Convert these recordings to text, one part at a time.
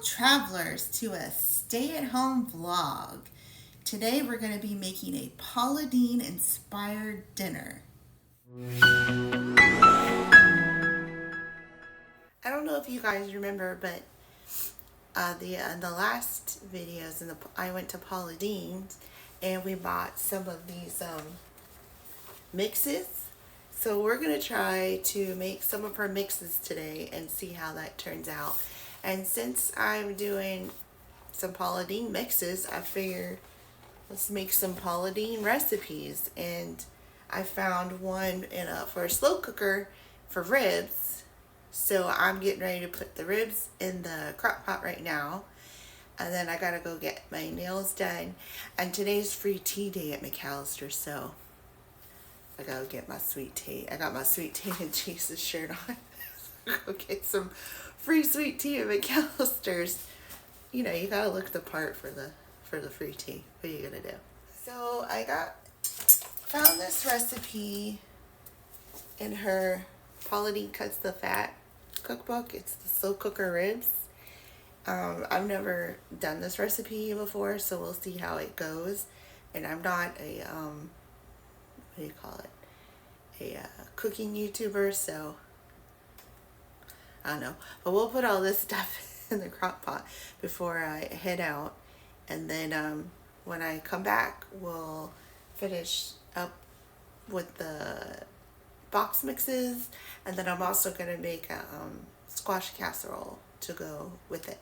travelers to a stay-at-home vlog. Today we're going to be making a Paula Deen inspired dinner. I don't know if you guys remember, but the last videos I went to Paula Deen's and we bought some of these mixes. So we're going to try to make some of her mixes today and see how that turns out. And since I'm doing some Paula Deen mixes, I figured let's make some Paula Deen recipes. And I found one for a slow cooker for ribs. So I'm getting ready to put the ribs in the crock pot right now. And then I gotta go get my nails done. And today's free tea day at McAllister, so I gotta get my sweet tea. I got my sweet tea and Jesus shirt on. Go get some free sweet tea at McAllister's. You know, you gotta look the part for the free tea. What are you gonna do? So I found this recipe in her Paula Deen Cuts the Fat cookbook. It's the slow cooker ribs. I've never done this recipe before, so we'll see how it goes. And I'm not a what do you call it, a cooking YouTuber, so I don't know, but we'll put all this stuff in the crock pot before I head out, and then when I come back we'll finish up with the box mixes, and then I'm also going to make a squash casserole to go with it.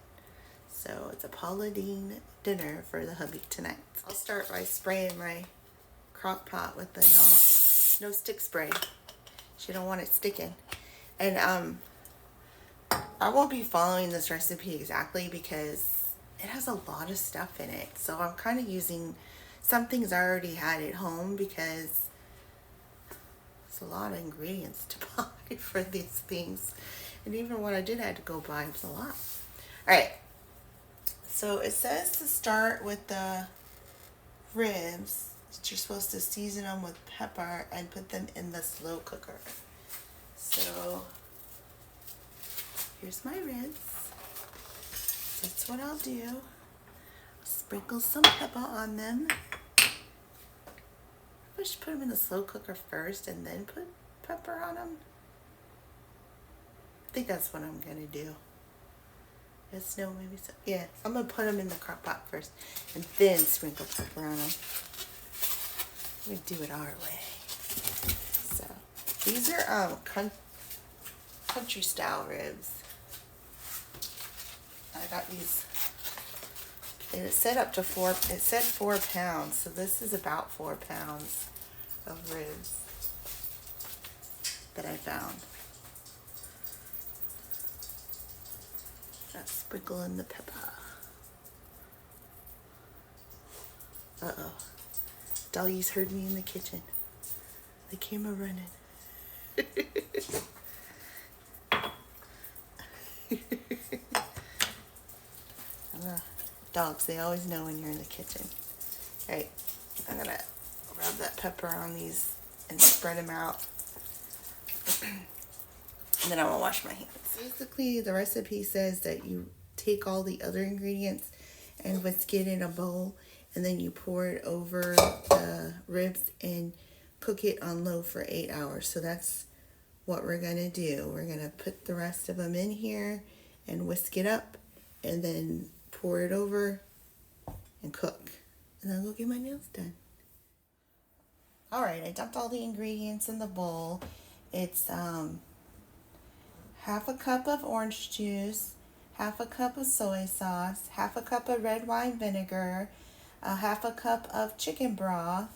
So it's a Paula Deen dinner for the hubby tonight. I'll start by spraying my crock pot with the no stick spray. She don't want it sticking. And I won't be following this recipe exactly because it has a lot of stuff in it. So I'm kind of using some things I already had at home because it's a lot of ingredients to buy for these things. And even what I did have to go buy, it was a lot. Alright. So it says to start with the ribs. You're supposed to season them with pepper and put them in the slow cooker. So here's my ribs. That's what I'll do. Sprinkle some pepper on them. I should put them in the slow cooker first and then put pepper on them. I think that's what I'm gonna do. Yes, no, maybe so. Yeah, I'm gonna put them in the crock pot first and then sprinkle pepper on them. We do it our way. So these are country style ribs. I got these, and it said up to it said 4 pounds, so this is about 4 pounds of ribs that I found. Let's sprinkle in the pepper. Uh-oh. Doggies heard me in the kitchen. They came a-running. Dogs, they always know when you're in the kitchen. Alright, I'm gonna rub that pepper on these and spread them out. And then I'm gonna wash my hands. Basically, the recipe says that you take all the other ingredients and whisk it in a bowl, and then you pour it over the ribs and cook it on low for 8 hours. So that's what we're gonna do. We're gonna put the rest of them in here and whisk it up, and then pour it over and cook. And then I'll go get my nails done. Alright, I dumped all the ingredients in the bowl. It's half a cup of orange juice, half a cup of soy sauce, half a cup of red wine vinegar, a half a cup of chicken broth,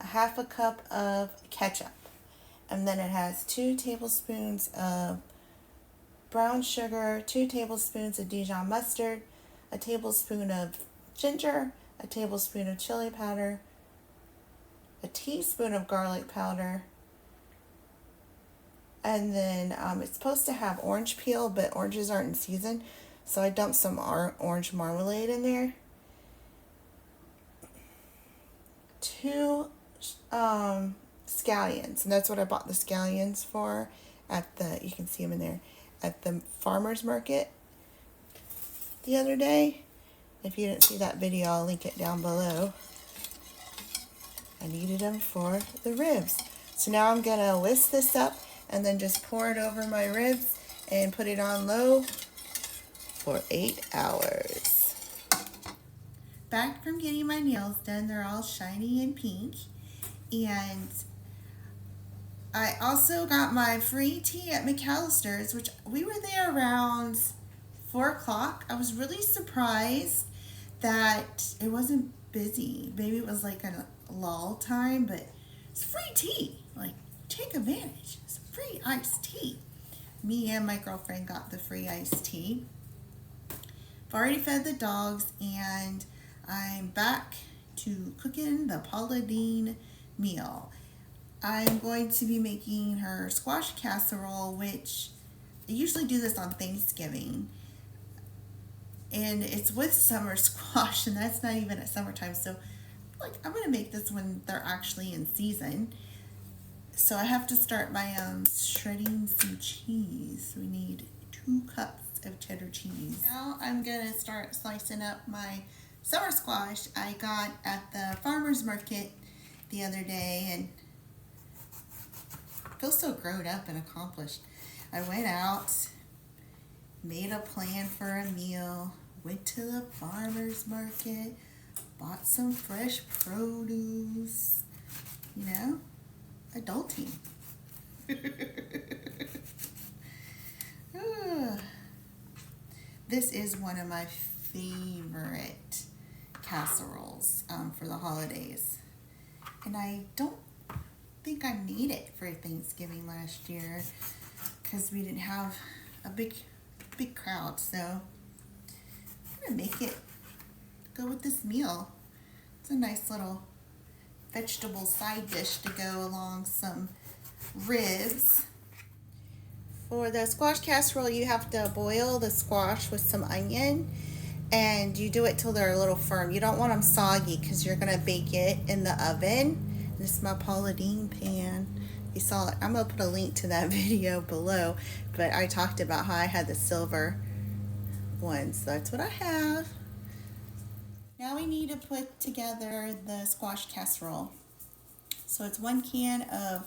a half a cup of ketchup. And then it has 2 tablespoons of brown sugar, 2 tablespoons of Dijon mustard, a tablespoon of ginger, a tablespoon of chili powder, a teaspoon of garlic powder, and then it's supposed to have orange peel, but oranges aren't in season, so I dumped some orange marmalade in there. 2 scallions, and that's what I bought the scallions for at the, you can see them in there, at the farmer's market. the other day. If you didn't see that video, I'll link it down below. I needed them for the ribs. So now I'm gonna whisk this up and then just pour it over my ribs and put it on low for 8 hours. Back from getting my nails done, they're all shiny and pink. And I also got my free tea at McAllister's, which we were there around 4 o'clock. I was really surprised that it wasn't busy. Maybe it was like a lull time, but it's free tea. Like, take advantage. It's free iced tea. Me and my girlfriend got the free iced tea. I've already fed the dogs, and I'm back to cooking the Paula Deen meal. I'm going to be making her squash casserole, which I usually do this on Thanksgiving. And it's with summer squash, and that's not even at summertime. So, like, I'm going to make this when they're actually in season. So I have to start by shredding some cheese. We need 2 cups of cheddar cheese. Now I'm going to start slicing up my summer squash I got at the farmer's market the other day, and I feel so grown up and accomplished. I went out, made a plan for a meal, went to the farmer's market, bought some fresh produce, you know, adulting. This is one of my favorite casseroles for the holidays. And I don't think I made it for Thanksgiving last year because we didn't have a big crowd. So I'm going to make it go with this meal. It's a nice little vegetable side dish to go along some ribs. For the squash casserole, you have to boil the squash with some onion, and you do it till they're a little firm. You don't want them soggy because you're going to bake it in the oven. This is my Paula Deen pan. You saw it. I'm going to put a link to that video below, but I talked about how I had the silver ones. So that's what I have. Now we need to put together the squash casserole. So it's 1 can of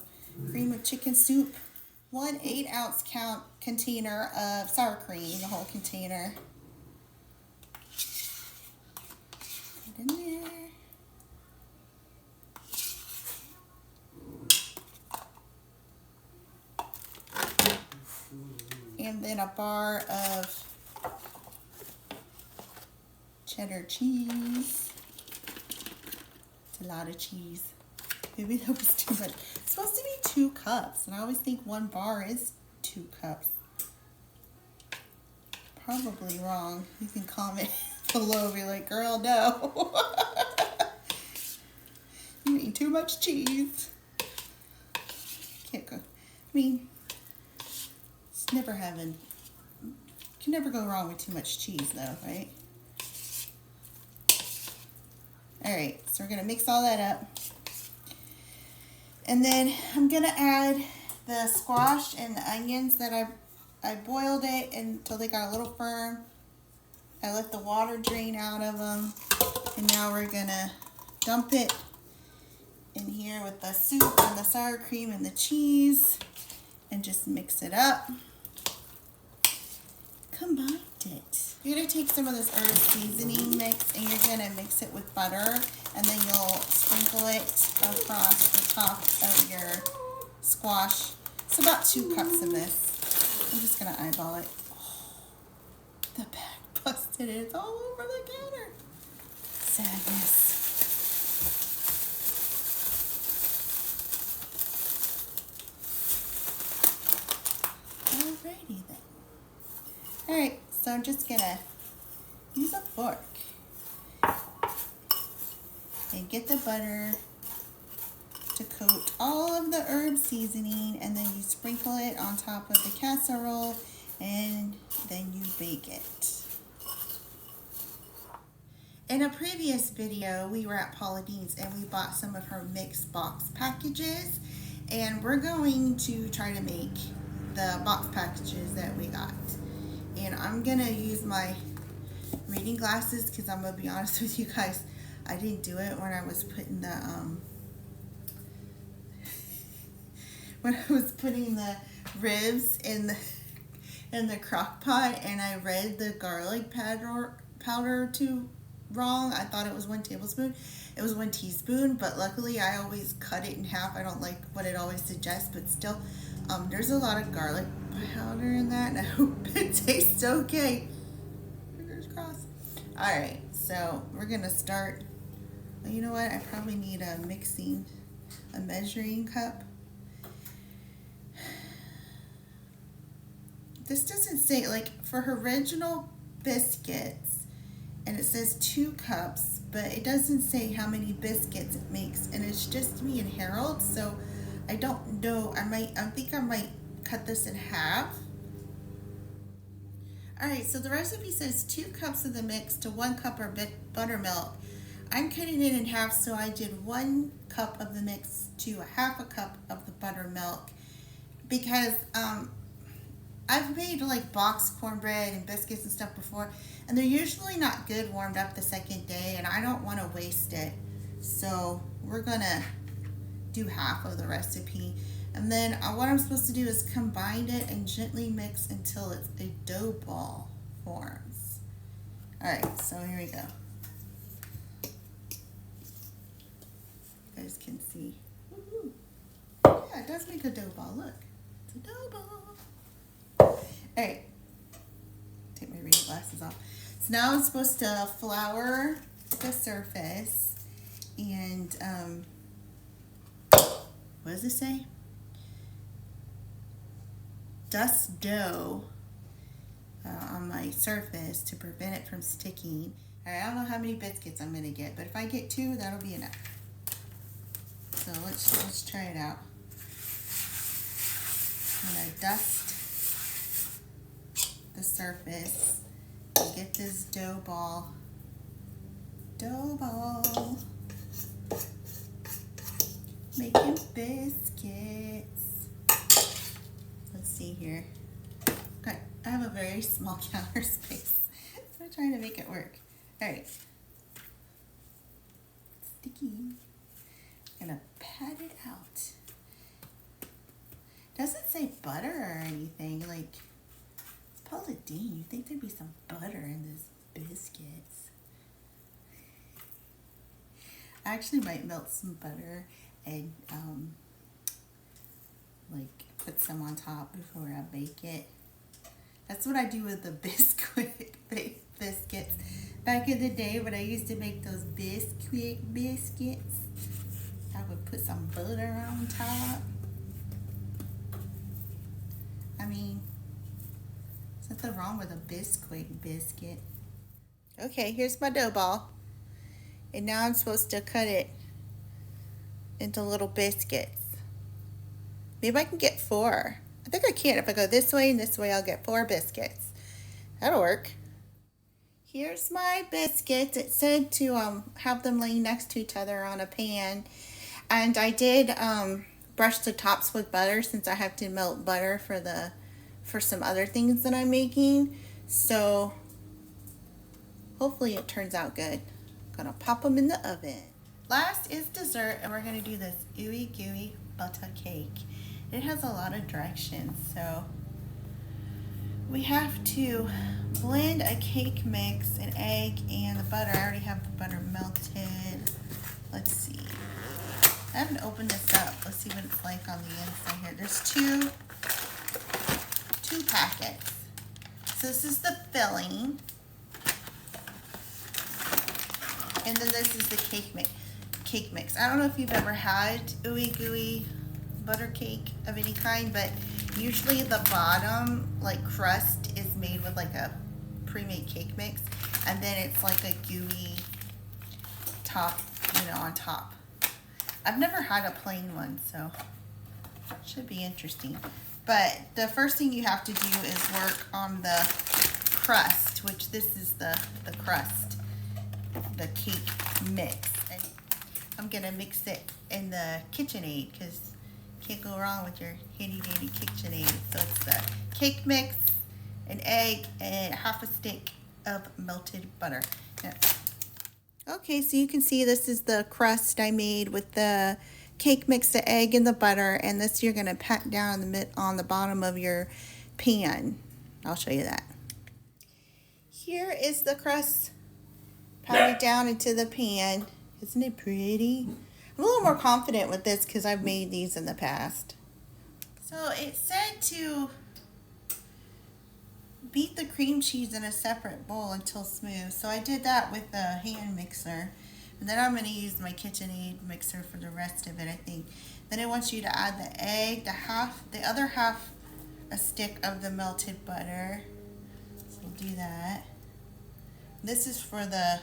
cream of chicken soup, 1 8-ounce container of sour cream, the whole container. Put in there. And then a bar of cheddar cheese. It's a lot of cheese. Maybe that was too much. It's supposed to be 2 cups, and I always think 1 bar is 2 cups. Probably wrong. You can comment below, be like, girl, no. You eat too much cheese. Can't go. I mean, it's never having, can never go wrong with too much cheese though, right? Alright, so we're going to mix all that up. And then I'm going to add the squash and the onions that I boiled it until they got a little firm. I let the water drain out of them. And now we're going to dump it in here with the soup and the sour cream and the cheese. And just mix it up. Combined it. You're going to take some of this herb seasoning mix and you're going to mix it with butter, and then you'll sprinkle it across the top of your squash. It's about 2 cups of this. I'm just going to eyeball it. Oh, the bag busted. It's all over the counter. Sadness. Alrighty then. Alright, so I'm just going to use a fork and get the butter to coat all of the herb seasoning, and then you sprinkle it on top of the casserole, and then you bake it. In a previous video, we were at Paula Deen's and we bought some of her mixed box packages, and we're going to try to make the box packages that we got. And I'm gonna use my reading glasses because I'm gonna be honest with you guys, I didn't do it when I was putting the ribs in the crock pot, and I read the garlic powder too wrong. I thought it was 1 tablespoon. It was 1 teaspoon, but luckily I always cut it in half. I don't like what it always suggests, but still, there's a lot of garlic powder in that, and I hope it tastes okay. Fingers crossed. All right, so we're gonna start. Well, you know what? I probably need a measuring cup. This doesn't say, like, for her original biscuits, and it says 2 cups, but it doesn't say how many biscuits it makes, and it's just me and Harold, so I don't know. I think I might cut this in half. All right, so the recipe says 2 cups of the mix to 1 cup of buttermilk. I'm cutting it in half, so I did 1 cup of the mix to 1/2 cup of the buttermilk, because I've made like box cornbread and biscuits and stuff before, and they're usually not good warmed up the second day, and I don't want to waste it. So we're gonna do half of the recipe, and then what I'm supposed to do is combine it and gently mix until it's a dough ball forms. All right, so here we go. You guys can see. Woo-hoo. Yeah, it does make a dough ball. Look, it's a dough ball. All right, take my reading glasses off. So now I'm supposed to flour the surface, and what does it say? Dust dough on my surface to prevent it from sticking. All right, I don't know how many biscuits I'm gonna get, but if I get 2, that'll be enough. So let's try it out. I'm gonna dust the surface and get this dough ball. Making biscuits. Let's see here. Okay, I have a very small counter space, so I'm trying to make it work. All right. Sticky. I'm gonna pat it out. Doesn't say butter or anything. Like, it's Paula Deen. You'd think there'd be some butter in this biscuits. I actually might melt some butter and like put some on top before I bake it. That's what I do with the biscuit biscuits. Back in the day when I used to make those biscuit biscuits, I would put some butter on top. I mean, there's nothing wrong with a biscuit biscuit. Okay, here's my dough ball. And now I'm supposed to cut it into little biscuits. Maybe I can get 4. I think I can. If I go this way and this way, I'll get 4 biscuits. That'll work. Here's my biscuits. It said to have them laying next to each other on a pan. And I did brush the tops with butter since I have to melt butter for some other things that I'm making. So hopefully it turns out good. Gonna pop them in the oven. Last is dessert, and we're gonna do this ooey gooey butter cake. It has a lot of directions, so we have to blend a cake mix, an egg, and the butter. I already have the butter melted. Let's see. I haven't opened this up. Let's see what it's like on the inside here. There's two packets. So this is the filling. And then this is the cake mix. I don't know if you've ever had ooey gooey butter cake of any kind, but usually the bottom like crust is made with like a pre-made cake mix, and then it's like a gooey top, on top. I've never had a plain one, so it should be interesting. But the first thing you have to do is work on the crust, which this is the crust, the cake mix. And I'm gonna mix it in the KitchenAid because can't go wrong with your handy dandy KitchenAid. So it's the cake mix, an egg, and half a stick of melted butter. Yeah. Okay, so you can see this is the crust I made with the cake mix, the egg, and the butter, and this you're going to pat down on the bottom of your pan. I'll show you that. Here is the crust patted down into the pan. Isn't it pretty? I'm a little more confident with this because I've made these in the past. So it said to beat the cream cheese in a separate bowl until smooth. So I did that with the hand mixer. And then I'm going to use my KitchenAid mixer for the rest of it, I think. Then it wants you to add the egg, the other half a stick of the melted butter. So we'll do that. This is for the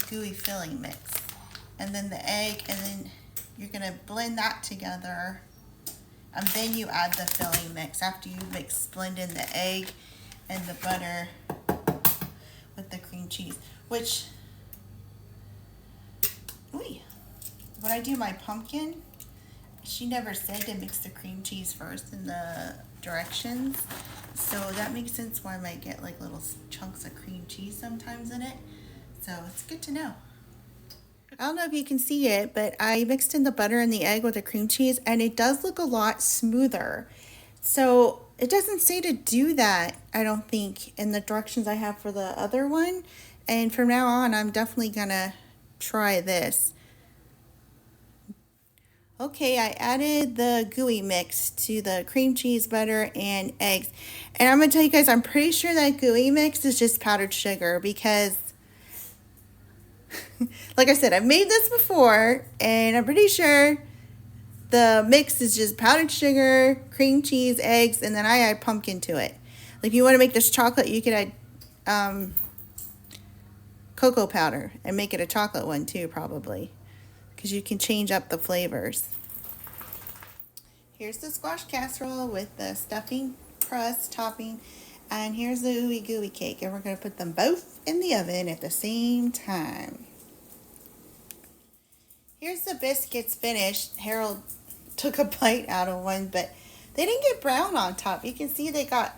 gooey filling mix. And then the egg, and then you're going to blend that together. And then you add the filling mix after you blend in the egg and the butter with the cream cheese. Which, when I do my pumpkin, she never said to mix the cream cheese first in the directions. So that makes sense why I might get like little chunks of cream cheese sometimes in it. So it's good to know. I don't know if you can see it, but I mixed in the butter and the egg with the cream cheese, and it does look a lot smoother. So it doesn't say to do that, I don't think, in the directions I have for the other one. And from now on, I'm definitely going to try this. Okay, I added the gooey mix to the cream cheese, butter, and eggs. And I'm going to tell you guys, I'm pretty sure that gooey mix is just powdered sugar because like I said, I've made this before, and I'm pretty sure the mix is just powdered sugar, cream cheese, eggs, and then I add pumpkin to it. Like if you want to make this chocolate, you could add cocoa powder and make it a chocolate one too, probably, because you can change up the flavors. Here's the squash casserole with the stuffing, crust, topping, and here's the ooey gooey cake, and we're going to put them both in the oven at the same time. Here's the biscuits finished. Harold took a bite out of one, but they didn't get brown on top. You can see they got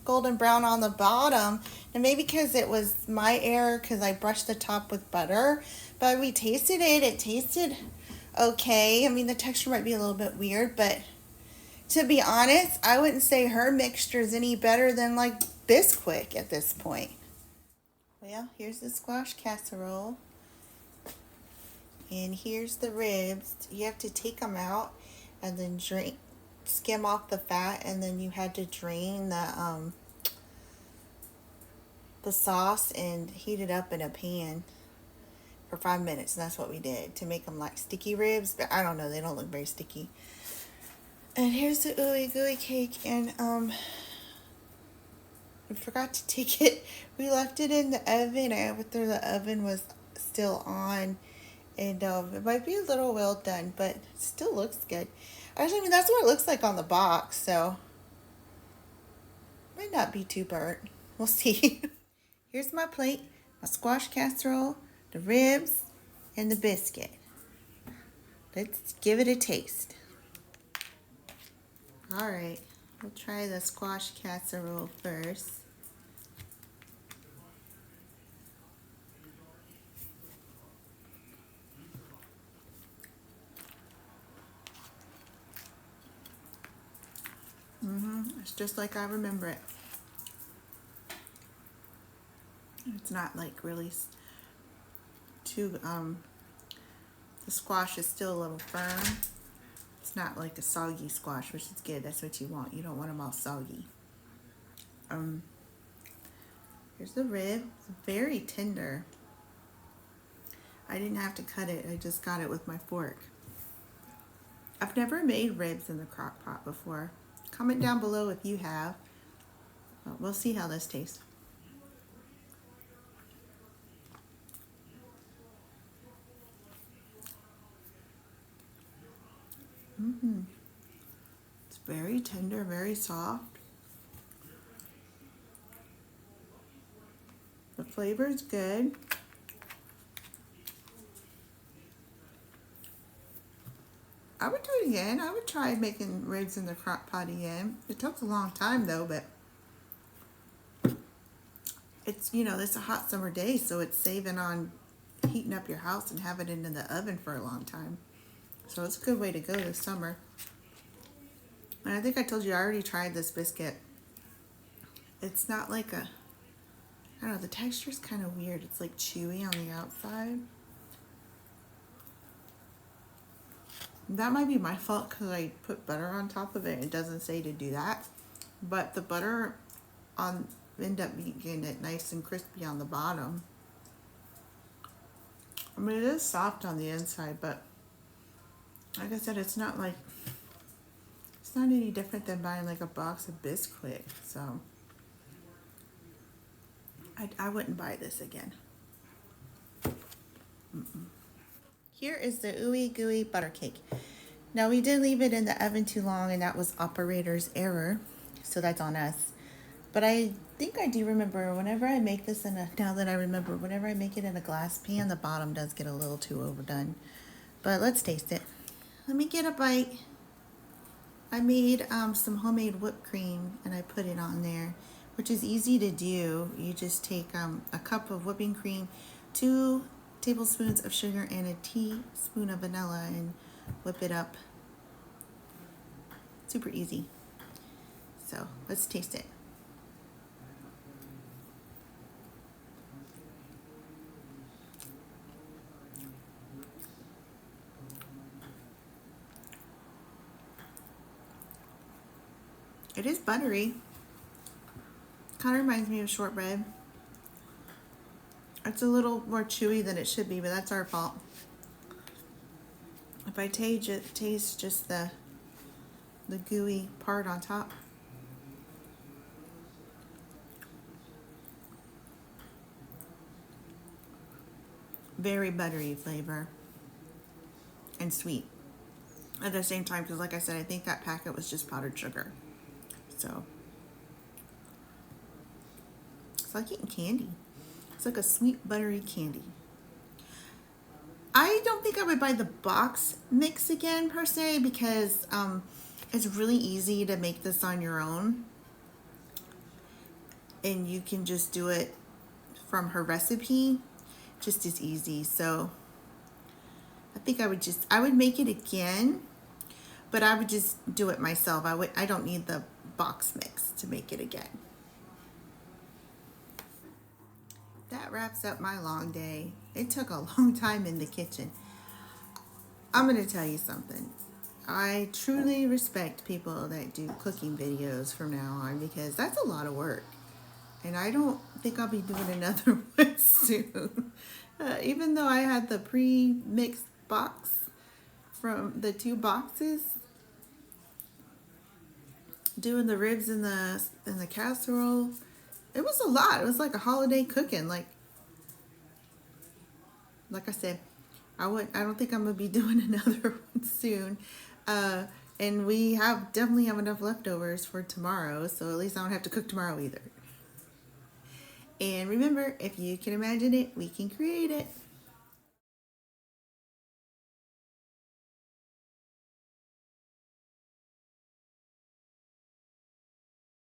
golden brown on the bottom, and maybe because it was my error because I brushed the top with butter, but we tasted it. It tasted okay. I mean, the texture might be a little bit weird, but to be honest, I wouldn't say her mixture is any better than like Bisquick at this point. Well, here's the squash casserole. And here's the ribs. You have to take them out and then skim off the fat, and then you had to drain the sauce and heat it up in a pan for 5 minutes. And that's what we did to make them like sticky ribs. But I don't know, they don't look very sticky. And here's the ooey gooey cake, and I forgot to take it. We left it in the oven after the oven was still on. And it might be a little well done, but it still looks good. Actually, I mean, that's what it looks like on the box, so might not be too burnt. We'll see. Here's my plate, my squash casserole, the ribs, and the biscuit. Let's give it a taste. All right, we'll try the squash casserole first. It's just like I remember it. It's not like really too, the squash is still a little firm. It's not like a soggy squash, which is good. That's what you want. You don't want them all soggy. Here's the rib. It's very tender. I didn't have to cut it. I just got it with my fork. I've never made ribs in the crock pot before. Comment down below if you have. Well, we'll see how this tastes. It's very tender, very soft. The flavor is good. I would do it again. I would try making ribs in the crock pot again. It took a long time though, but it's, you know, it's a hot summer day, so it's saving on heating up your house and having it in the oven for a long time. So it's a good way to go this summer. And I think I told you I already tried this biscuit. It's not like a, I don't know, the texture's kind of weird. It's like chewy on the outside. That might be my fault because I put butter on top of it. It doesn't say to do that. But the butter on end up getting it nice and crispy on the bottom. I mean, it is soft on the inside, but like I said, it's not like, it's not any different than buying like a box of Bisquick. So I wouldn't buy this again. Here is the ooey gooey butter cake. Now we did leave it in the oven too long, and that was operator's error, so that's on us. But I think I do remember whenever I make this in a, now that I remember, whenever I make it in a glass pan, the bottom does get a little too overdone. But let's taste it. Let me get a bite. I made some homemade whipped cream and I put it on there, which is easy to do. You just take a cup of whipping cream, 2 tablespoons of sugar, and a teaspoon of vanilla, and whip it up. Super easy. So let's taste it. It is buttery. Kind of reminds me of shortbread. It's a little more chewy than it should be, but that's our fault. If I taste just the gooey part on top. Very buttery flavor and sweet at the same time, because like I said, I think that packet was just powdered sugar. So it's like eating candy. It's like a sweet buttery candy. I don't think I would buy the box mix again per se, because it's really easy to make this on your own, and you can just do it from her recipe just as easy. So I think I would make it again, but I would just do it myself. I don't need the box mix to make it again. That wraps up my long day. It took a long time in the kitchen. I'm going to tell you something. I truly respect people that do cooking videos from now on, because that's a lot of work. And I don't think I'll be doing another one soon. Even though I had the pre-mixed box from the 2 boxes, doing the ribs in the casserole, it was a lot. It was like a holiday cooking. Like I said, I don't think I'm gonna be doing another one soon. And we definitely have enough leftovers for tomorrow, so at least I don't have to cook tomorrow either. And remember, if you can imagine it, we can create it.